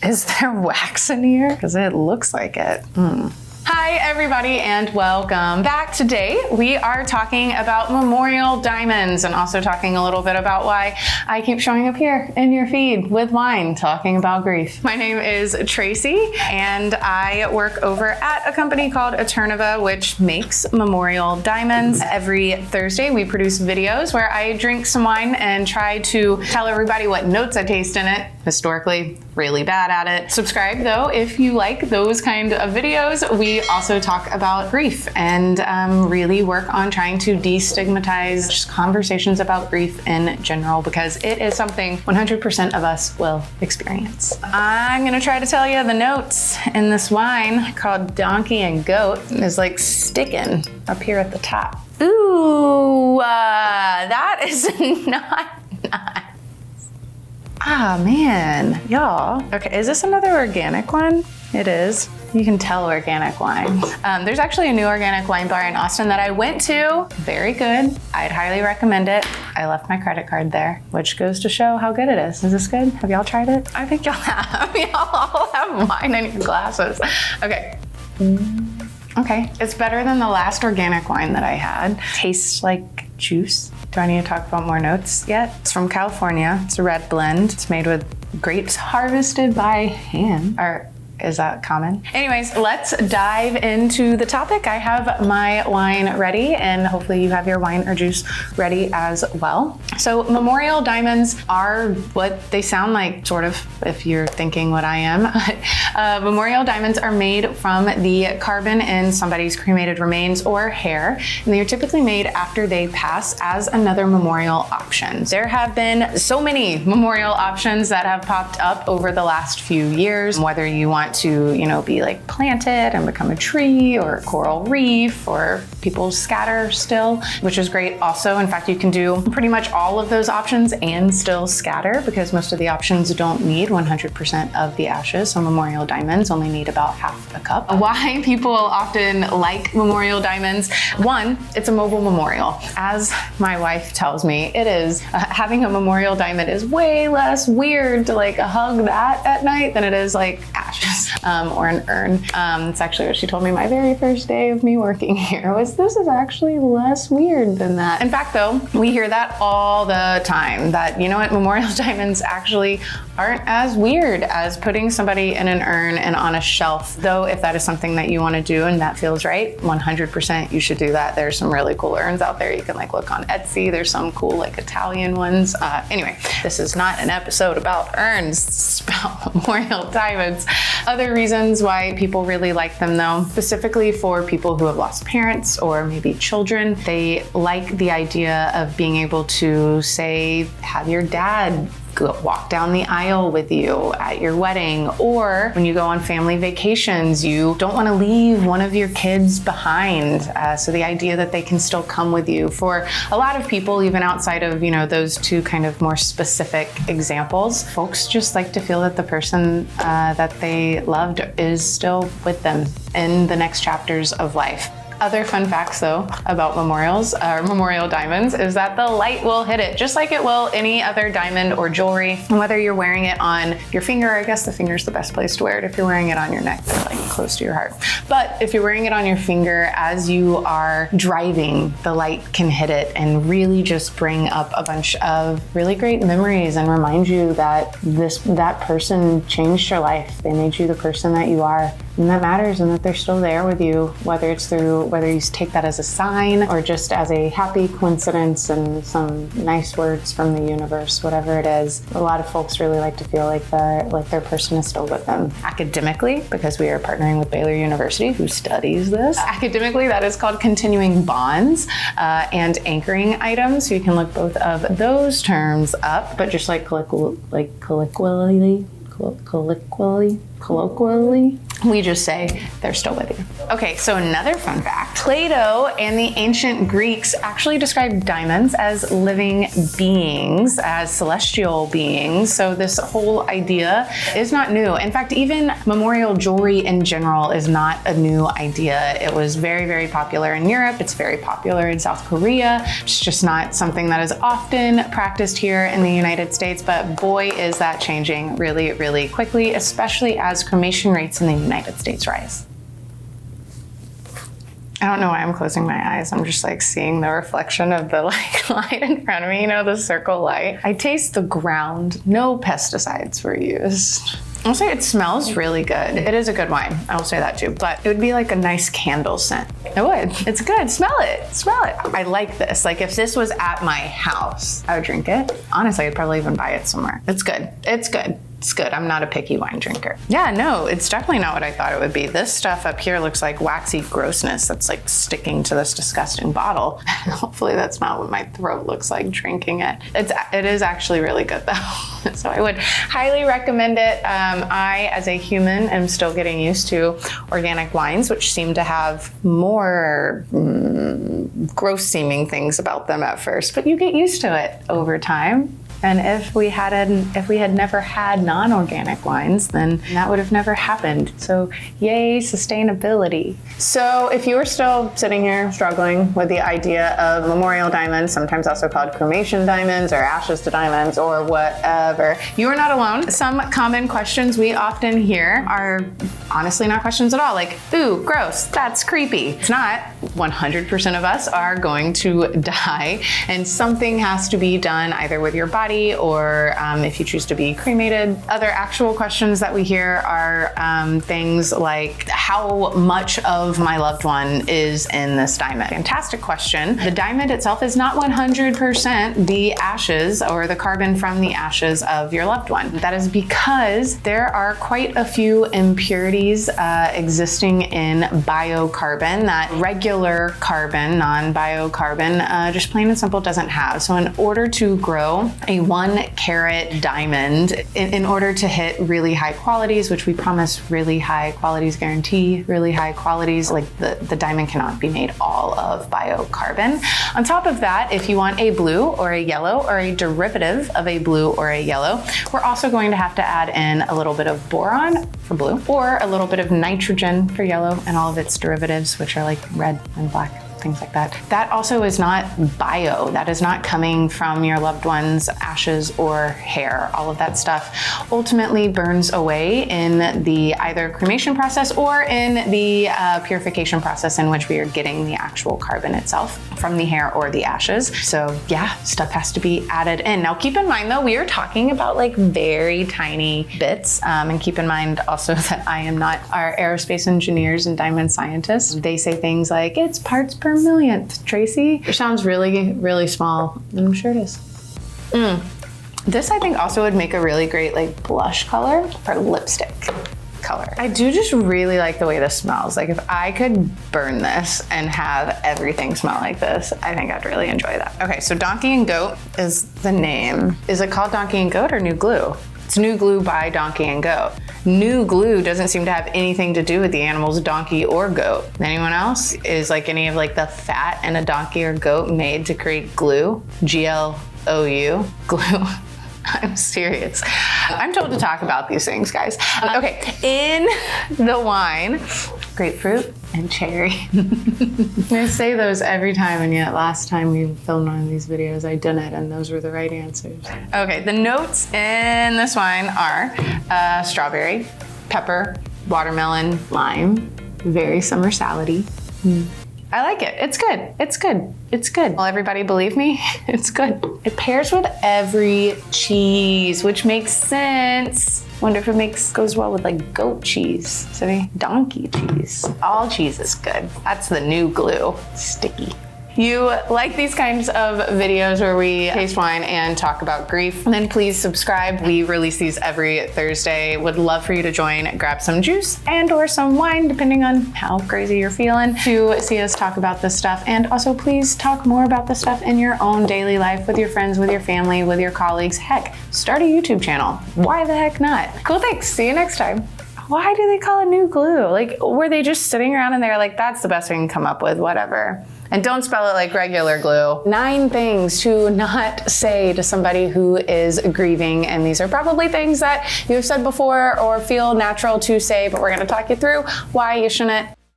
Is there wax in here? Because it looks like it. Hi everybody and welcome back. Today we are talking about memorial diamonds and also talking a little bit about why I keep showing up here in your feed with wine talking about grief. My name is Tracy and I work over at a company called Eterneva, which makes memorial diamonds. Every Thursday we produce videos where I drink some wine and try to tell everybody what notes I taste in it. Historically, really bad at it. Subscribe though if you like those kind of videos. We also talk about grief and really work on trying to destigmatize just conversations about grief in general, because it is something 100% of us will experience. I'm gonna try to tell you the notes in this wine called Donkey and Goat is like sticking up here at the top. Ooh, that is not nice. Ah, man, y'all. Okay, is this another organic one? It is. You can tell organic wine. There's actually a new organic wine bar in Austin that I went to. Very good. I'd highly recommend it. I left my credit card there, which goes to show how good it is. Is this good? Have y'all tried it? I think y'all have. Y'all all have wine in your glasses. Okay. Okay, it's better than the last organic wine that I had. Tastes like juice. Do I need to talk about more notes yet? It's from California. It's a red blend. It's made with grapes harvested by hand. Or is that common? Anyways, let's dive into the topic. I have my wine ready and hopefully you have your wine or juice ready as well. So memorial diamonds are what they sound like, sort of, if you're thinking what I am. Memorial diamonds are made from the carbon in somebody's cremated remains or hair, and they are typically made after they pass as another memorial option. There have been so many memorial options that have popped up over the last few years, whether you want to, be like planted and become a tree or a coral reef, or people scatter still, which is great also. In fact, you can do pretty much all of those options and still scatter, because most of the options don't need 100% of the ashes. So memorial diamonds only need about half a cup. Why people often like memorial diamonds? One, it's a mobile memorial. As my wife tells me, it is. Having a memorial diamond is way less weird to like hug that at night than it is like ashes. Or an urn. It's actually what she told me my very first day of me working here was, this is actually less weird than that. In fact though, we hear that all the time, that memorial diamonds actually aren't as weird as putting somebody in an urn and on a shelf. Though if that is something that you want to do and that feels right, 100% you should do that. There's some really cool urns out there. You can look on Etsy. There's some cool Italian ones. Anyway, this is not an episode about urns. It's about memorial diamonds. Other reasons why people really like them though, specifically for people who have lost parents or maybe children, they like the idea of being able to, say, have your dad walk down the aisle with you at your wedding, or when you go on family vacations, you don't want to leave one of your kids behind. So the idea that they can still come with you. For a lot of people, even outside of, those two kind of more specific examples, folks just like to feel that the person that they loved is still with them in the next chapters of life. Other fun facts though about memorial diamonds is that the light will hit it just like it will any other diamond or jewelry. And whether you're wearing it on your finger, I guess the finger's the best place to wear it. If you're wearing it on your neck, they're close to your heart. But if you're wearing it on your finger as you are driving, the light can hit it and really just bring up a bunch of really great memories and remind you that that person changed your life. They made you the person that you are. And that matters, and that they're still there with you, whether you take that as a sign or just as a happy coincidence and some nice words from the universe, whatever it is. A lot of folks really like to feel like their person is still with them. Academically, because we are partnering with Baylor University, who studies this, academically that is called continuing bonds and anchoring items. So you can look both of those terms up, but colloquially, We just say they're still with you. Okay, so another fun fact. Plato and the ancient Greeks actually described diamonds as living beings, as celestial beings. So this whole idea is not new. In fact, even memorial jewelry in general is not a new idea. It was very, very popular in Europe. It's very popular in South Korea. It's just not something that is often practiced here in the United States, but boy, is that changing really, really quickly, especially as cremation rates in the United States rise. I don't know why I'm closing my eyes. I'm just like seeing the reflection of the light in front of me, you know, the circle light. I taste the ground. No pesticides were used. I'll say it smells really good. It is a good wine. I will say that too, but it would be like a nice candle scent. It would. It's good. Smell it. Smell it. I like this. Like if this was at my house, I would drink it. Honestly, I'd probably even buy it somewhere. It's good. It's good. It's good. I'm not a picky wine drinker. Yeah, no, it's definitely not what I thought it would be. This stuff up here looks like waxy grossness that's like sticking to this disgusting bottle. Hopefully that's not what my throat looks like drinking it. It is actually really good though. So I would highly recommend it. I, as a human, am still getting used to organic wines, which seem to have more gross seeming things about them at first, but you get used to it over time. And if we had never had non-organic wines, then that would have never happened. So yay, sustainability. So if you are still sitting here struggling with the idea of memorial diamonds, sometimes also called cremation diamonds or ashes to diamonds or whatever, you are not alone. Some common questions we often hear are honestly not questions at all. Like, ooh, gross, that's creepy. It's not. 100% of us are going to die, and something has to be done either with your body or if you choose to be cremated. Other actual questions that we hear are things like, how much of my loved one is in this diamond? Fantastic question. The diamond itself is not 100% the ashes or the carbon from the ashes of your loved one. That is because there are quite a few impurities existing in biocarbon that regular carbon, non-biocarbon, just plain and simple doesn't have. So in order to grow a 1 carat diamond, in order to hit really high qualities, which we promise really high qualities, guarantee really high qualities, like the diamond cannot be made all of biocarbon. On top of that, if you want a blue or a yellow or a derivative of a blue or a yellow, we're also going to have to add in a little bit of boron for blue or a little bit of nitrogen for yellow and all of its derivatives, which are like red and black, things like that. That also is not bio. That is not coming from your loved one's ashes or hair. All of that stuff ultimately burns away in the either cremation process or in the purification process in which we are getting the actual carbon itself from the hair or the ashes. So yeah, stuff has to be added in. Now keep in mind though, we are talking about like very tiny bits, and keep in mind also that I am not our aerospace engineers and diamond scientists. They say things like, it's parts per millionth, Tracy. It sounds really, really small, and I'm sure it is. This I think also would make a really great like blush color for lipstick color. I do just really like the way this smells. Like if I could burn this and have everything smell like this, I think I'd really enjoy that. Okay, so Donkey and Goat is the name. Is it called Donkey and Goat or New Glue? It's New Glue by Donkey and Goat. New glue doesn't seem to have anything to do with the animals donkey or goat. Anyone else? Is like any of like the fat in a donkey or goat made to create glue? G-L-O-U, glue. I'm serious. I'm told to talk about these things, guys. Okay, in the wine, grapefruit and cherry. I say those every time, and yet last time we filmed one of these videos, I didn't, and those were the right answers. Okay, the notes in this wine are strawberry, pepper, watermelon, lime, very summer salady. I like it. It's good. It's good. It's good. Will everybody believe me? It's good. It pairs with every cheese, which makes sense. Wonder if it goes well with like goat cheese. So donkey cheese. All cheese is good. That's the new glue. Sticky. You like these kinds of videos where we taste wine and talk about grief, then please subscribe. We release these every Thursday. Would love for you to join, grab some juice and or some wine, depending on how crazy you're feeling, to see us talk about this stuff. And also please talk more about this stuff in your own daily life with your friends, with your family, with your colleagues. Heck, start a YouTube channel. Why the heck not? Cool, thanks. See you next time. why do they call it new glue? Like, were they just sitting around and they're like, that's the best we can come up with, whatever. And don't spell it like regular glue. 9 things to not say to somebody who is grieving. And these are probably things that you've said before or feel natural to say, but we're gonna talk you through why you shouldn't